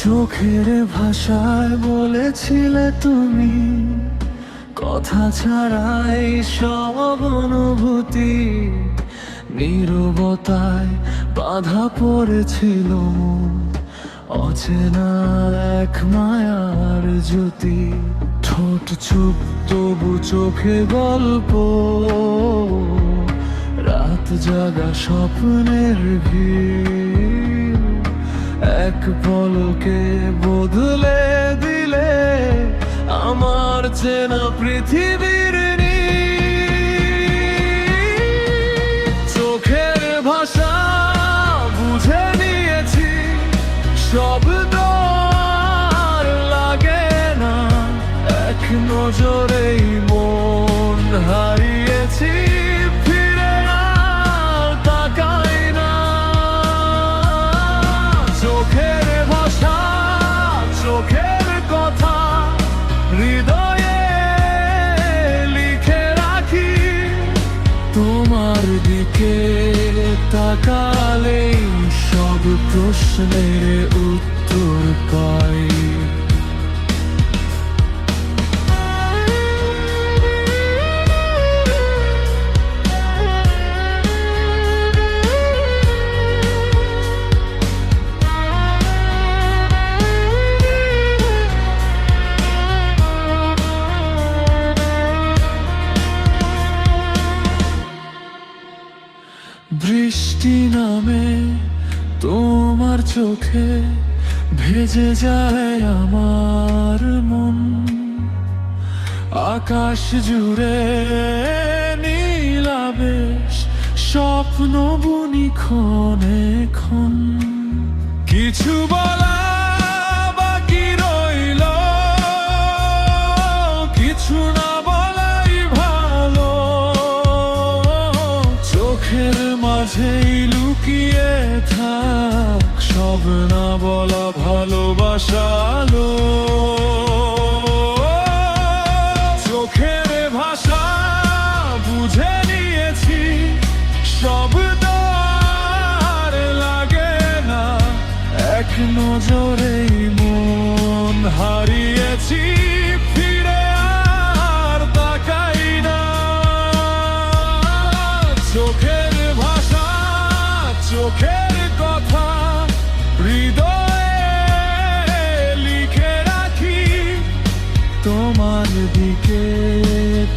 চোখের ভাষায় বলেছিলে তুমি, কথা ছাড়াই সব অনুভূতি। নীরবতায় বাধা পড়েছিল মন, অচেনা এক মায়ার জ্যোতি। ঠোঁট চুপ তবু চোখে গল্প, রাত জাগা স্বপ্নের ভিড়। এক পলকে বদলে দিলে আমার চেনা পৃথিবীর নীড়। চোখের ভাষা বুঝে নিয়েছি, শব্দ আর লাগে না। এক নজরেই মন হারিয়েছি, ফিরে আর তাকাই না। চোখের ভাষা, চোখের কথা হৃদয়ে লিখে রাখি। তোমার দিকে তাকালেই সব প্রশ্নের উত্তর পাই। বৃষ্টি নামে তোমার চোখে, ভেজে যায় আমার মন। আকাশ জুড়ে নীল আবেশ, স্বপ্ন বুনি ক্ষণে ক্ষণ। কিছু বলা বাকি রইল, কিছু না বলাই ভালো। চোখের মাঝেই লুকিয়ে থাক সব না বলা ভালোবাসালো। চোখের ভাষা বুঝে নিয়েছি, শব্দ আর লাগে না। এক নজরেই মন হারিয়েছি, ফিরে আর তাকাই না। চোখের ভাষা, চোখের কথা হৃদয়ে লিখে রাখি। তোমার দিকে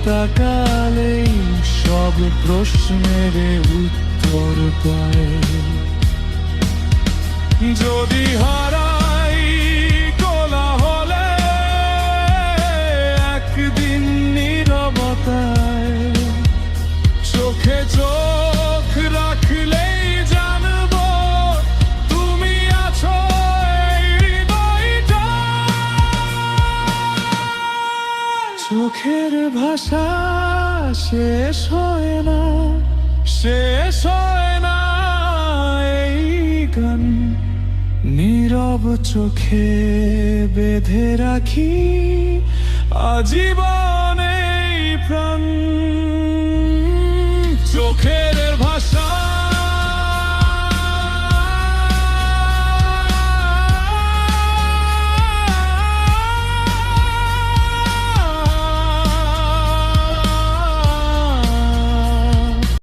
তাকালেই সব প্রশ্নের উত্তর পাই। যদি হারাই কোলাহলে একদিন নীরবতায়, চোখে চোখ রাখলেই জানবো তুমি আছো এই হৃদয়টায়। চোখের ভাষা শেষ হয় না, শেষ হয় না এই গান। নীরব চোখে বেঁধে রাখি আজীবন এই প্রাণ। চোখে